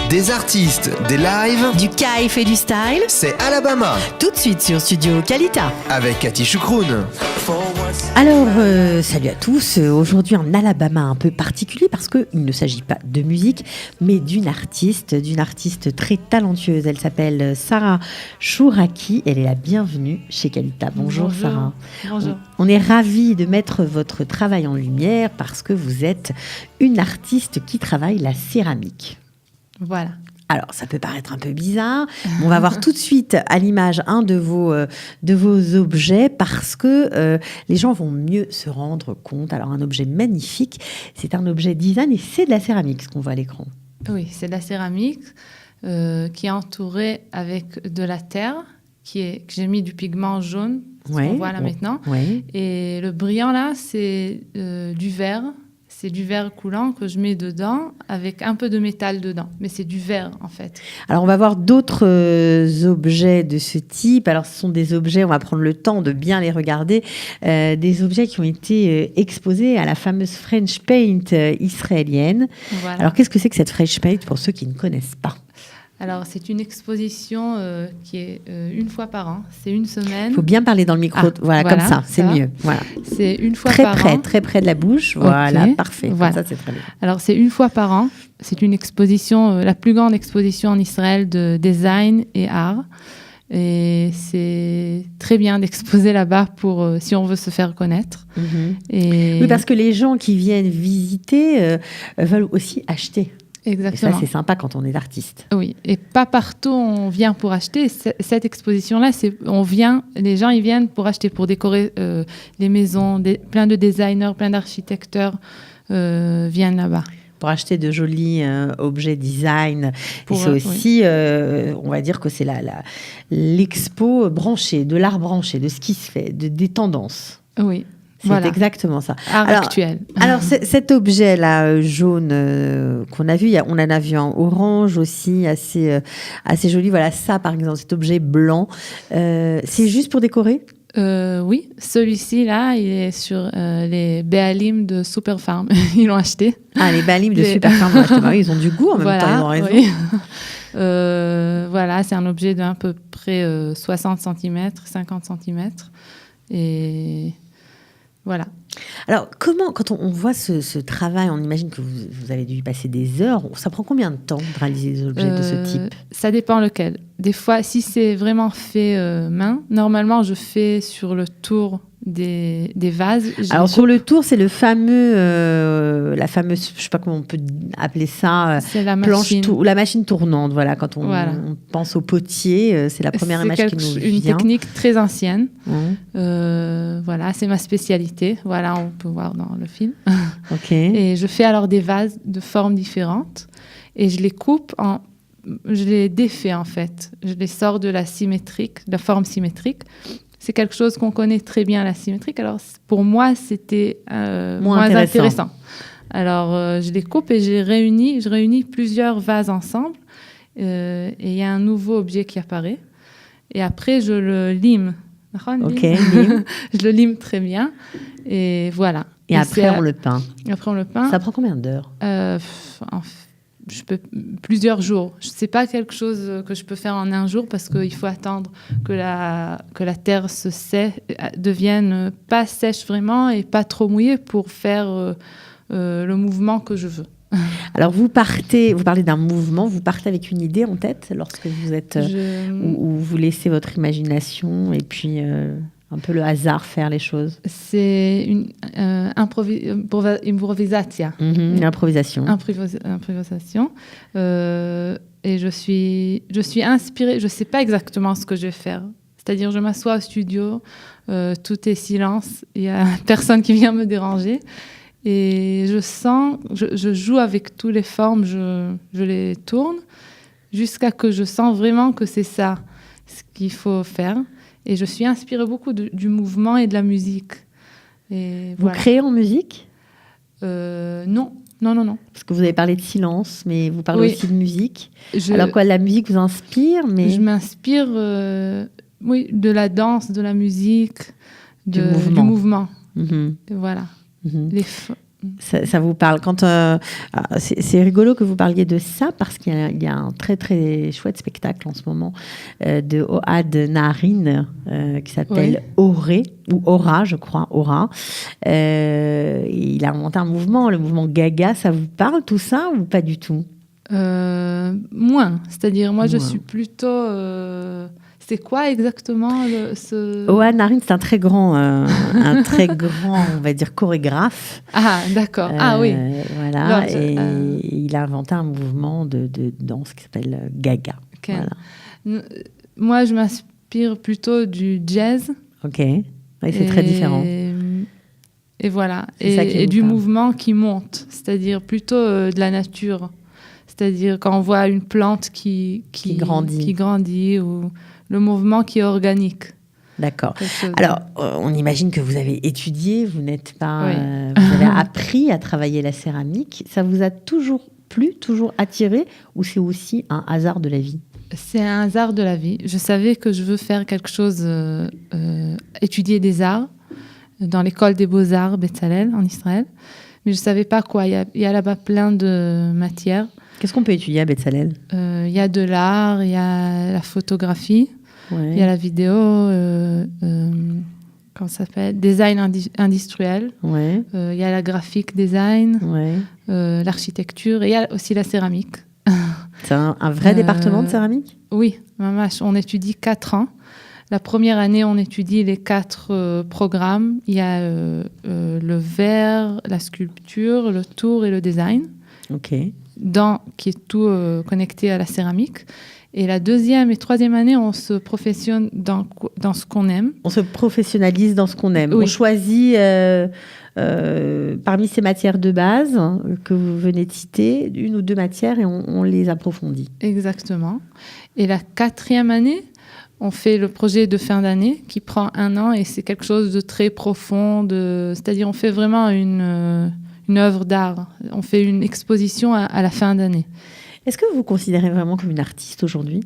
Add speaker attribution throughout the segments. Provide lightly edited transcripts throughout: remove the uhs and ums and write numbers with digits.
Speaker 1: Des artistes, des lives,
Speaker 2: Du kiff et du style,
Speaker 1: c'est Alabama
Speaker 2: tout de suite sur Studio Kalita.
Speaker 1: avec Cathy Choukroun.
Speaker 2: Alors, salut à tous. Aujourd'hui, en Alabama un peu particulier parce qu'il ne s'agit pas de musique, mais d'une artiste très talentueuse. Elle s'appelle Sarah Chouraki. Elle est la bienvenue chez Kalita. Bonjour. Sarah.
Speaker 3: Bonjour.
Speaker 2: On est ravis de mettre votre travail en lumière parce que vous êtes une artiste qui travaille la céramique.
Speaker 3: Voilà.
Speaker 2: Alors, ça peut paraître un peu bizarre, mais on va voir tout de suite à l'image un de vos objets parce que les gens vont mieux se rendre compte. Alors, un objet magnifique, c'est un objet design et c'est de la céramique, ce qu'on voit à l'écran.
Speaker 3: Oui, c'est de la céramique qui est entourée avec de la terre que j'ai mis du pigment jaune, ce qu'on voit là maintenant.
Speaker 2: Ouais.
Speaker 3: Et le brillant là, c'est du verre. C'est du verre coulant que je mets dedans avec un peu de métal dedans. Mais c'est du verre, en fait.
Speaker 2: Alors, on va voir d'autres objets de ce type. Alors, ce sont des objets, on va prendre le temps de bien les regarder, des objets qui ont été exposés à la fameuse French Paint israélienne.
Speaker 3: Voilà.
Speaker 2: Alors, qu'est-ce que c'est que cette French Paint pour ceux qui ne connaissent pas ?
Speaker 3: Alors, c'est une exposition qui est une fois par an. C'est une semaine.
Speaker 2: Il faut bien parler dans le micro.
Speaker 3: Ah,
Speaker 2: voilà,
Speaker 3: voilà,
Speaker 2: comme ça, c'est
Speaker 3: ça.
Speaker 2: mieux. Voilà.
Speaker 3: C'est une fois
Speaker 2: Très
Speaker 3: par an.
Speaker 2: très près de la bouche. Voilà, parfait.
Speaker 3: Voilà.
Speaker 2: Comme ça, c'est très bien.
Speaker 3: Alors, c'est une fois par an. C'est une exposition, la plus grande exposition en Israël de design et art. Et c'est très bien d'exposer là-bas pour si on veut se faire connaître. Et
Speaker 2: Oui, parce que les gens qui viennent visiter veulent aussi acheter. Et
Speaker 3: exactement.
Speaker 2: ça, c'est sympa quand on est artiste.
Speaker 3: Oui, et pas partout on vient pour acheter. Cette exposition-là, les gens ils viennent pour acheter, pour décorer les maisons. Plein de designers, plein d'architectes viennent là-bas.
Speaker 2: Pour acheter de jolis objets design.
Speaker 3: Pour,
Speaker 2: et c'est aussi, on va dire que c'est l'expo branchée, de l'art branché, de ce qui se fait, des tendances.
Speaker 3: Oui,
Speaker 2: C'est
Speaker 3: voilà.
Speaker 2: exactement ça.
Speaker 3: Art
Speaker 2: Alors,
Speaker 3: actuel.
Speaker 2: Alors, cet objet-là, jaune, qu'on a vu, on en a vu en orange aussi, assez joli. Voilà, ça, par exemple, cet objet blanc, c'est juste pour décorer ?
Speaker 3: Oui, celui-ci là, il est sur les Béalim de Superfarm. Ils l'ont acheté.
Speaker 2: Ah, les Balim de Superfarm, l'ont acheté. Bah oui, ils ont du goût en même temps, ils ont raison.
Speaker 3: Oui. Voilà, c'est un objet d'à peu près 60 cm, 50 cm. Et voilà.
Speaker 2: Alors, quand on voit ce travail, on imagine que vous avez dû y passer des heures. Ça prend combien de temps de réaliser des objets de ce type ?
Speaker 3: Ça dépend lequel. Des fois, si c'est vraiment fait main, normalement, je fais sur le tour des vases.
Speaker 2: Alors, sur le tour, c'est la fameuse, je sais pas comment on peut appeler ça,
Speaker 3: c'est la
Speaker 2: planche
Speaker 3: machine.
Speaker 2: la machine tournante. Voilà, quand on pense au potier, c'est la première image qui nous
Speaker 3: une
Speaker 2: vient.
Speaker 3: technique très ancienne.
Speaker 2: Mmh.
Speaker 3: Voilà, c'est ma spécialité. Voilà, on peut voir dans le film.
Speaker 2: Ok.
Speaker 3: Et je fais alors des vases de formes différentes et je les coupe je les défais en fait. Je les sors de la forme symétrique. C'est quelque chose qu'on connaît très bien, la symétrique. Alors pour moi, c'était moins intéressant. Alors je les coupe et je réunis plusieurs vases ensemble et il y a un nouveau objet qui apparaît. Et après, je le lime.
Speaker 2: Ok, lime.
Speaker 3: Je le lime très bien et voilà.
Speaker 2: Et après, on le peint.
Speaker 3: Après, on le peint.
Speaker 2: Ça prend combien d'heures ?
Speaker 3: Plusieurs jours. C'est pas quelque chose que je peux faire en un jour parce qu'il faut attendre que la terre devienne pas sèche vraiment et pas trop mouillée pour faire le mouvement que je veux.
Speaker 2: Alors, vous parlez d'un mouvement, vous partez avec une idée en tête lorsque vous êtes... où vous laissez votre imagination et puis un peu le hasard faire les choses.
Speaker 3: C'est une improvisation.
Speaker 2: Une improvisation.
Speaker 3: Improvisation. Et je suis inspirée. Je ne sais pas exactement ce que je vais faire. C'est-à-dire, je m'assois au studio, tout est silence, il n'y a personne qui vient me déranger. Et je joue avec toutes les formes, je les tourne jusqu'à que je sens vraiment que c'est ça ce qu'il faut faire. Et je suis inspirée beaucoup du mouvement et de la musique. Et
Speaker 2: vous créez en musique ?
Speaker 3: Non.
Speaker 2: Parce que vous avez parlé de silence, mais vous parlez aussi de musique. Alors quoi, la musique vous inspire
Speaker 3: Je m'inspire de la danse, de la musique, du mouvement.
Speaker 2: Mm-hmm.
Speaker 3: Voilà.
Speaker 2: Ça vous parle c'est rigolo que vous parliez de ça parce qu'il y a un très très chouette spectacle en ce moment de Ohad Naharin qui s'appelle Auré ou Aura, je crois, Aura. Il a inventé un mouvement, le mouvement Gaga. Ça vous parle tout ça ou pas du tout?
Speaker 3: Moins. C'est-à-dire, moi, je suis plutôt... C'est quoi exactement
Speaker 2: Ohad Naharin, c'est un très grand, on va dire, chorégraphe.
Speaker 3: Ah, d'accord. Oui.
Speaker 2: Voilà. Non, il a inventé un mouvement de danse qui s'appelle Gaga.
Speaker 3: Okay. Voilà. Moi, je m'inspire plutôt du jazz.
Speaker 2: Ok. Et c'est très différent.
Speaker 3: Et voilà. Et du mouvement qui monte, c'est-à-dire plutôt de la nature. C'est-à-dire quand on voit une plante qui grandit ou le mouvement qui est organique.
Speaker 2: D'accord. Alors, on imagine que vous avez étudié, vous n'êtes pas... vous avez appris à travailler la céramique. Ça vous a toujours plu, toujours attiré, ou c'est aussi un hasard de la vie?
Speaker 3: C'est un hasard de la vie. Je savais que je veux faire quelque chose, étudier des arts, dans l'école des beaux-arts Betzalel, en Israël. Mais je ne savais pas quoi. Il y a là-bas plein de matières.
Speaker 2: Qu'est-ce qu'on peut étudier à Betzalel?
Speaker 3: Il y a de l'art, il y a la photographie, il y a la vidéo, comment ça s'appelle? Design industriel. Il y a la graphic design, l'architecture, et il y a aussi la céramique.
Speaker 2: C'est un vrai département de céramique?
Speaker 3: Oui, on étudie 4 ans. La première année, on étudie les 4 programmes. Il y a le verre, la sculpture, le tour et le design.
Speaker 2: Ok.
Speaker 3: Qui est tout connecté à la céramique. Et la 2e et 3e année, on se professionne dans ce qu'on aime.
Speaker 2: On se professionnalise dans ce qu'on aime. Oui. On choisit parmi ces matières de base que vous venez de citer, 1 ou 2 matières et on les approfondit.
Speaker 3: Exactement. Et la 4e année, on fait le projet de fin d'année qui prend 1 an et c'est quelque chose de très profond. C'est-à-dire on fait vraiment une œuvre d'art. On fait une exposition à la fin d'année.
Speaker 2: Est-ce que vous vous considérez vraiment comme une artiste aujourd'hui?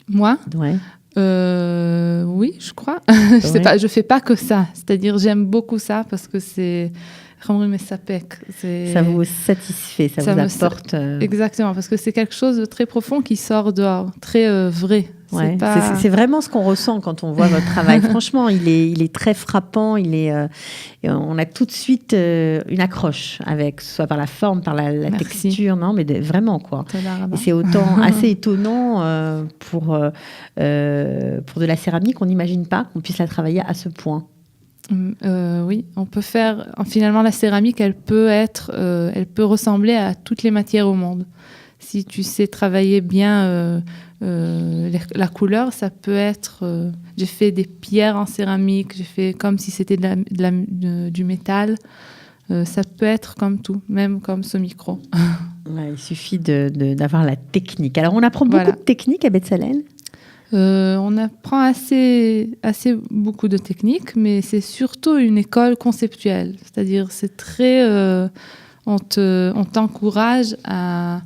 Speaker 3: Moi?
Speaker 2: Ouais.
Speaker 3: Oui, je crois. Je fais pas que ça. C'est-à-dire, j'aime beaucoup ça parce que c'est... Ça
Speaker 2: vous satisfait, ça vous apporte...
Speaker 3: Exactement, parce que c'est quelque chose de très profond qui sort dehors, très vrai.
Speaker 2: C'est vraiment ce qu'on ressent quand on voit votre travail. Franchement, il est très frappant. On a tout de suite une accroche avec, soit par la forme, par la texture, non, mais vraiment quoi. Et c'est autant assez étonnant pour de la céramique. On n'imagine pas qu'on puisse la travailler à ce point.
Speaker 3: Oui, on peut faire. Finalement, la céramique, elle peut ressembler à toutes les matières au monde. Si tu sais travailler bien la couleur, ça peut être. J'ai fait des pierres en céramique, j'ai fait comme si c'était du métal. Ça peut être comme tout, même comme ce micro.
Speaker 2: Il suffit d'avoir la technique. Alors, on apprend beaucoup de techniques à Betzalel.
Speaker 3: On apprend assez beaucoup de techniques, mais c'est surtout une école conceptuelle. C'est-à-dire, c'est très... on t'encourage à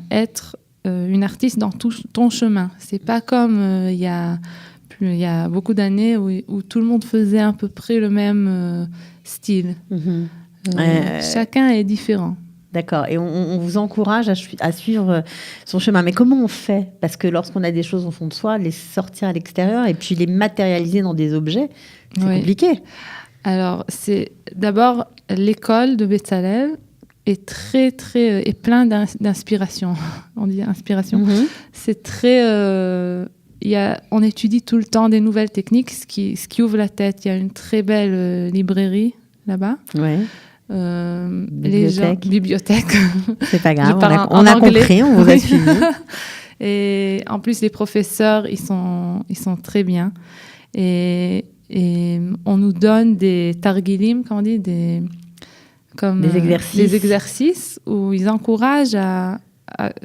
Speaker 3: être une artiste dans tout ton chemin. C'est pas comme il y a beaucoup d'années où tout le monde faisait à peu près le même style. Chacun est différent.
Speaker 2: D'accord. Et on vous encourage à suivre son chemin. Mais comment on fait? Parce que lorsqu'on a des choses au fond de soi, les sortir à l'extérieur et puis les matérialiser dans des objets, c'est compliqué. Alors,
Speaker 3: c'est d'abord l'école de Betzalel est est plein d'inspiration. On dit inspiration. C'est très... on étudie tout le temps des nouvelles techniques, ce qui ouvre la tête. Il y a une très belle librairie là-bas.
Speaker 2: Ouais.
Speaker 3: Bibliothèque.
Speaker 2: C'est pas grave, on a compris, on vous a suivi.
Speaker 3: Et en plus, les professeurs, ils sont très bien. Et on nous donne des targilim, comment on dit, des exercices où ils encouragent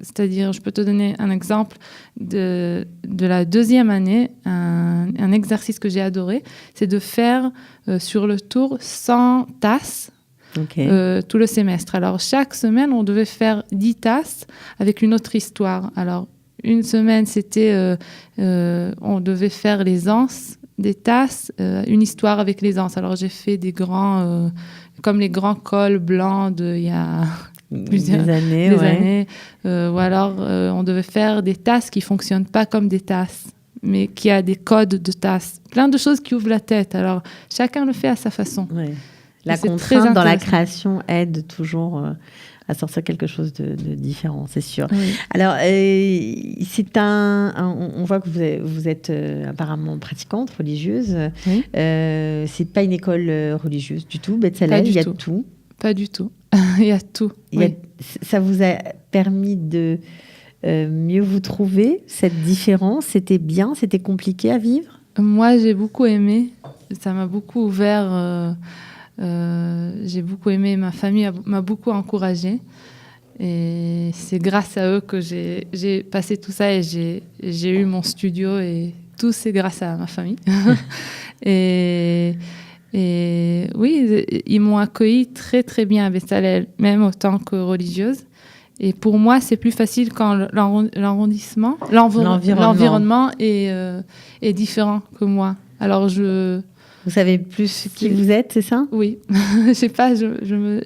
Speaker 3: c'est-à-dire, je peux te donner un exemple de la 2e année, un exercice que j'ai adoré, c'est de faire sur le tour 100 tasses. Tout le semestre. Alors, chaque semaine, on devait faire 10 tasses avec une autre histoire. Alors, une semaine, c'était... on devait faire les anses des tasses, une histoire avec les anses. Alors j'ai fait des grands, comme les grands cols blancs il y a plusieurs années. Ou alors on devait faire des tasses qui fonctionnent pas comme des tasses, mais qui a des codes de tasses. Plein de choses qui ouvrent la tête. Alors chacun le fait à sa façon.
Speaker 2: Ouais. La
Speaker 3: c'est
Speaker 2: contrainte
Speaker 3: très
Speaker 2: dans la
Speaker 3: intéressant.
Speaker 2: création aide toujours à sortir quelque chose de différent, c'est sûr.
Speaker 3: Oui.
Speaker 2: Alors, on voit que vous êtes apparemment pratiquante, religieuse.
Speaker 3: Oui.
Speaker 2: C'est pas une école religieuse du tout, Beth
Speaker 3: Pas
Speaker 2: Salel,
Speaker 3: du
Speaker 2: il y a
Speaker 3: tout.
Speaker 2: tout.
Speaker 3: Pas du tout. Il y a tout. Oui.
Speaker 2: Ça vous a permis de mieux vous trouver, cette différence? C'était bien, c'était compliqué à vivre?
Speaker 3: Moi, j'ai beaucoup aimé. Ça m'a beaucoup ouvert. J'ai beaucoup aimé. Ma famille m'a beaucoup encouragée. Et c'est grâce à eux que j'ai passé tout ça et j'ai eu mon studio. Et tout, c'est grâce à ma famille. et oui, ils m'ont accueilli très, très bien à Bezalel, même autant que religieuse. Et pour moi, c'est plus facile quand l'environnement est différent que moi. Alors,
Speaker 2: vous savez plus qui vous êtes, c'est ça?
Speaker 3: Oui. Je sais pas,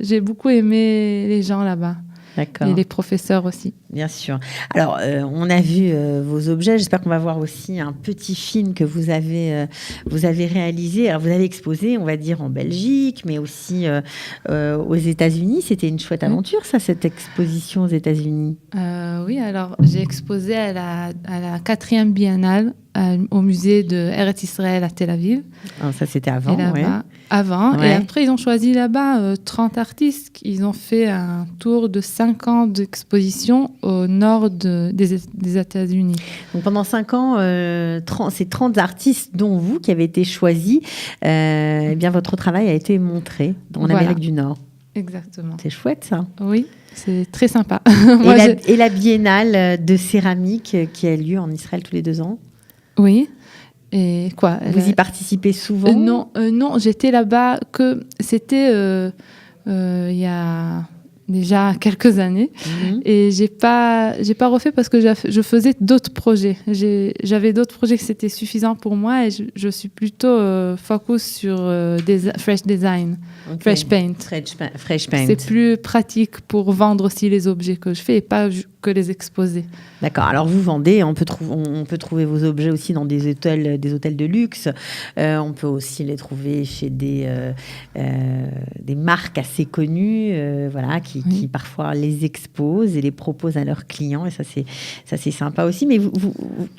Speaker 3: j'ai beaucoup aimé les gens là-bas.
Speaker 2: D'accord.
Speaker 3: Et les professeurs aussi.
Speaker 2: Bien sûr. Alors, on a vu vos objets. J'espère qu'on va voir aussi un petit film que vous avez réalisé. Alors, vous avez exposé, on va dire, en Belgique, mais aussi aux États-Unis. C'était une chouette aventure, ça, cette exposition aux États-Unis.
Speaker 3: Oui, alors, j'ai exposé à la 4e biennale au musée de Eretz Israël à Tel Aviv.
Speaker 2: Alors, ça, c'était avant,
Speaker 3: Avant.
Speaker 2: Ouais.
Speaker 3: Et après, ils ont choisi là-bas 30 artistes. Ils ont fait un tour de 5 ans d'exposition au nord des États-Unis.
Speaker 2: Donc, pendant 5 ans, c'est 30 artistes, dont vous, qui avez été choisis. Eh bien, votre travail a été montré en Amérique du Nord.
Speaker 3: Exactement.
Speaker 2: C'est chouette, ça.
Speaker 3: Oui, c'est très sympa.
Speaker 2: Et la biennale de céramique qui a lieu en Israël tous les 2 ans.
Speaker 3: Oui. Et quoi?
Speaker 2: Vous y participez souvent?
Speaker 3: Non, j'étais là-bas que c'était il y a déjà quelques années et j'ai pas refait parce que je faisais d'autres projets. J'avais d'autres projets que c'était suffisant pour moi et je suis plutôt focus sur fresh design, fresh paint.
Speaker 2: Fresh paint.
Speaker 3: C'est plus pratique pour vendre aussi les objets que je fais et pas que les exposer.
Speaker 2: D'accord. Alors vous vendez, on peut trouver vos objets aussi dans des hôtels de luxe. On peut aussi les trouver chez des marques assez connues, voilà, qui parfois les exposent et les proposent à leurs clients. Et ça c'est sympa aussi. Mais vous,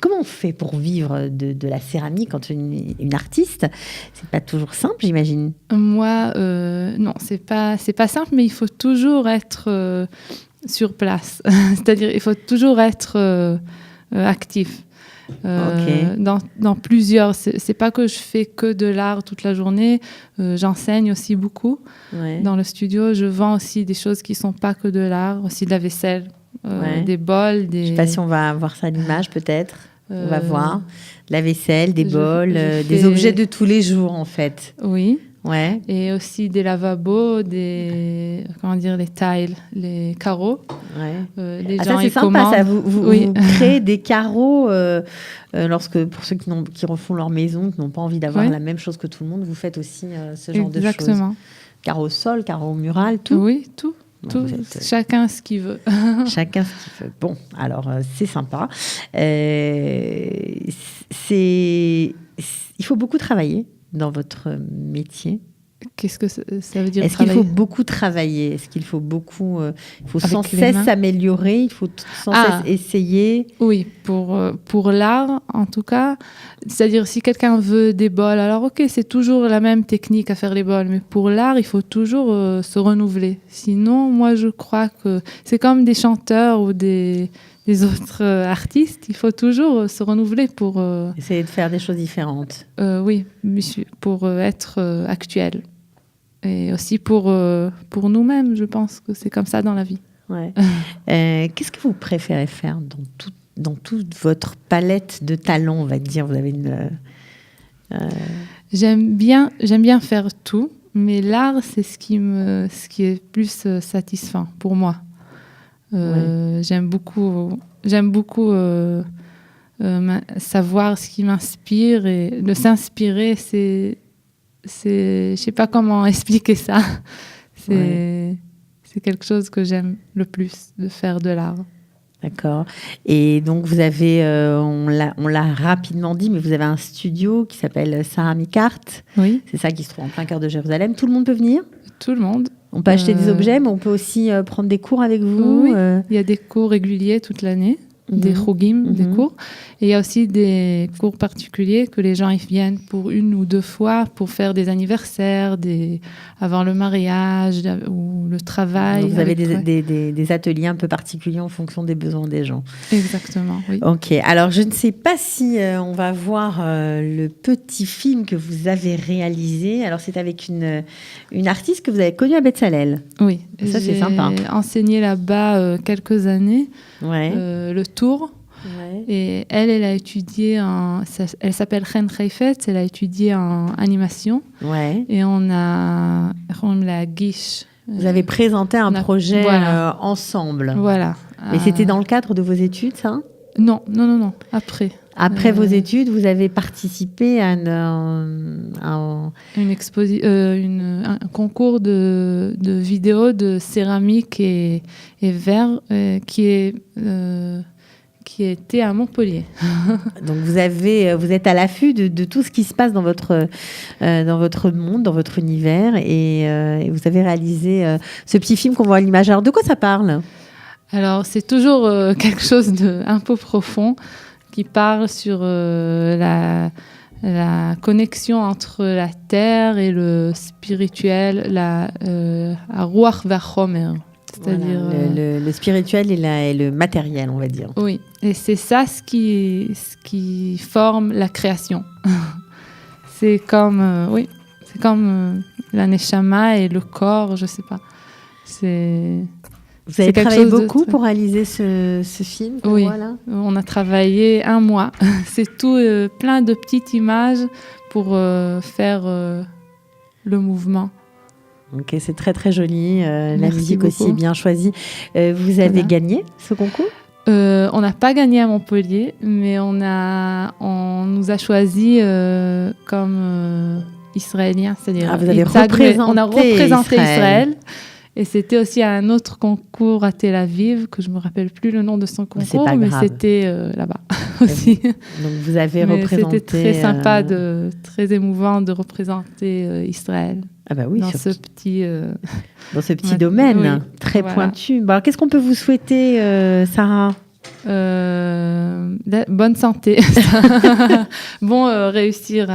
Speaker 2: comment on fait pour vivre de la céramique quand une artiste? C'est pas toujours simple, j'imagine.
Speaker 3: Moi, non, c'est pas simple, mais il faut toujours être sur place. C'est-à-dire, il faut toujours être actif. Dans plusieurs. C'est pas que je fais que de l'art toute la journée. J'enseigne aussi beaucoup dans le studio. Je vends aussi des choses qui sont pas que de l'art, aussi de la vaisselle, des bols. Je
Speaker 2: sais pas si on va voir ça à l'image, peut-être. On va voir de la vaisselle, des bols, des objets de tous les jours en fait.
Speaker 3: Oui.
Speaker 2: Ouais.
Speaker 3: Et aussi des lavabos, les tiles, les carreaux.
Speaker 2: Ouais.
Speaker 3: Les gens,
Speaker 2: ça, c'est sympa, ça. Vous créez des carreaux pour ceux qui refont leur maison, qui n'ont pas envie d'avoir la même chose que tout le monde, vous faites aussi ce genre de choses.
Speaker 3: Exactement.
Speaker 2: Carreau sol, carreau mural, tout.
Speaker 3: Oui, tout. Tout, chacun ce qu'il veut.
Speaker 2: Chacun ce qu'il veut. Bon, alors c'est sympa. Il faut beaucoup travailler dans votre métier.
Speaker 3: Qu'est-ce que ça veut dire?
Speaker 2: Est-ce qu'il faut beaucoup travailler? Est-ce qu'il faut beaucoup... il faut sans cesse s'améliorer? Il faut sans cesse essayer?
Speaker 3: Oui, pour l'art, en tout cas. C'est-à-dire, si quelqu'un veut des bols, alors ok, c'est toujours la même technique à faire les bols. Mais pour l'art, il faut toujours se renouveler. Sinon, moi, je crois que c'est comme des chanteurs ou des autres artistes. Il faut toujours se renouveler pour...
Speaker 2: essayer de faire des choses différentes.
Speaker 3: Oui, pour être actuel. Et aussi pour nous-mêmes, je pense que c'est comme ça dans la vie.
Speaker 2: Ouais. Qu'est-ce que vous préférez faire dans toute votre palette de talents, on va dire? Vous avez une...
Speaker 3: J'aime bien faire tout, mais l'art, c'est ce qui est plus satisfaisant pour moi. J'aime beaucoup savoir ce qui m'inspire et de s'inspirer, je sais pas comment expliquer ça. C'est quelque chose que j'aime le plus, de faire de l'art.
Speaker 2: D'accord. Et donc, vous avez, on l'a rapidement dit, mais vous avez un studio qui s'appelle Sarah Mikart.
Speaker 3: Oui.
Speaker 2: C'est ça qui se trouve en plein cœur de Jérusalem. Tout le monde peut venir ?
Speaker 3: Tout le monde.
Speaker 2: On peut acheter des objets, mais on peut aussi prendre des cours avec vous.
Speaker 3: Oui. Il y a des cours réguliers toute l'année, des chogim, des cours. Et il y a aussi des cours particuliers que les gens ils viennent pour 1 ou 2 fois pour faire des anniversaires, avant le mariage ou le travail.
Speaker 2: Donc vous avez des ateliers un peu particuliers en fonction des besoins des gens.
Speaker 3: Exactement, oui.
Speaker 2: Ok, alors je ne sais pas si on va voir le petit film que vous avez réalisé. Alors c'est avec une artiste que vous avez connue à Betzalel.
Speaker 3: Oui,
Speaker 2: ça c'est sympa.
Speaker 3: J'ai enseigné là-bas quelques années,
Speaker 2: ouais.
Speaker 3: Le tour.
Speaker 2: Ouais.
Speaker 3: Et elle a étudié elle s'appelle Chen Heifetz, elle a étudié en animation.
Speaker 2: Ouais.
Speaker 3: Et on l'a guiche.
Speaker 2: Vous avez présenté un projet ensemble.
Speaker 3: Voilà.
Speaker 2: Et c'était dans le cadre de vos études, ça ?
Speaker 3: Non, après.
Speaker 2: Après vos études, vous avez participé à un
Speaker 3: concours de vidéos de céramique et verre qui était à Montpellier.
Speaker 2: Donc vous êtes à l'affût de tout ce qui se passe dans votre monde, dans votre univers, et vous avez réalisé ce petit film qu'on voit à l'image. Alors de quoi ça parle ?
Speaker 3: Alors c'est toujours quelque chose d'un peu profond qui parle sur la connexion entre la terre et le spirituel, la ruach vachomer. C'est-à-dire
Speaker 2: le spirituel et le matériel, on va dire.
Speaker 3: Oui, et c'est ça ce qui forme la création. C'est comme la neshama et le corps, je sais pas.
Speaker 2: Vous avez travaillé beaucoup pour réaliser ce film.
Speaker 3: Oui,
Speaker 2: voilà.
Speaker 3: On a travaillé 1 mois. C'est tout plein de petites images pour faire le mouvement.
Speaker 2: Ok, c'est très très joli. La musique
Speaker 3: beaucoup.
Speaker 2: aussi est bien choisie. Vous avez gagné ce concours ?
Speaker 3: On n'a pas gagné à Montpellier, mais on nous a choisis comme Israéliens, c'est-à-dire
Speaker 2: vous avez représenté
Speaker 3: on a représenté Israël. Et c'était aussi un autre concours à Tel Aviv, que je ne me rappelle plus le nom de son concours, mais c'était là-bas aussi.
Speaker 2: Donc vous avez représenté...
Speaker 3: C'était très sympa, très émouvant de représenter Israël.
Speaker 2: Ah bah oui,
Speaker 3: dans ce petit
Speaker 2: domaine très pointu. Bon, alors, qu'est-ce qu'on peut vous souhaiter, Sarah ?
Speaker 3: Bonne santé. Réussir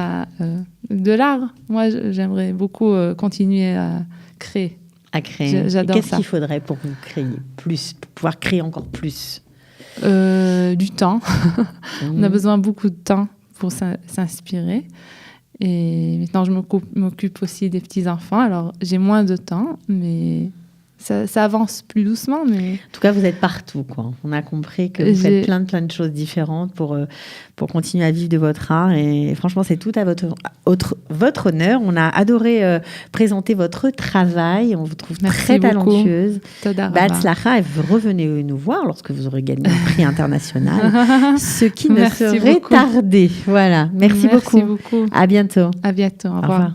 Speaker 3: de l'art. Moi, j'aimerais beaucoup continuer à créer. J'adore
Speaker 2: Qu'est-ce qu'il faudrait pour vous créer plus, pour pouvoir créer encore plus ?
Speaker 3: Du temps. On a besoin beaucoup de temps pour s'inspirer. Et maintenant, je m'occupe aussi des petits-enfants. Alors, j'ai moins de temps, mais ça avance plus doucement. Mais...
Speaker 2: En tout cas, vous êtes partout, quoi. On a compris que vous faites plein de choses différentes pour continuer à vivre de votre art. Et franchement, c'est tout à votre honneur. On a adoré présenter votre travail. On vous trouve très talentueuse. B'hatzlacha, et vous revenez nous voir lorsque vous aurez gagné un prix international. Ce qui ne serait tardé. Voilà. Merci beaucoup. À bientôt.
Speaker 3: À bientôt. Au revoir.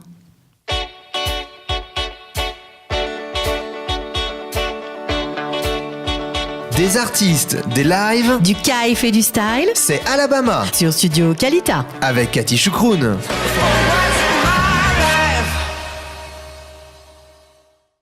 Speaker 1: Des artistes, des lives,
Speaker 2: du kaif et du style,
Speaker 1: c'est Alabama
Speaker 2: sur Studio Kalita
Speaker 1: avec Cathy Choukroun.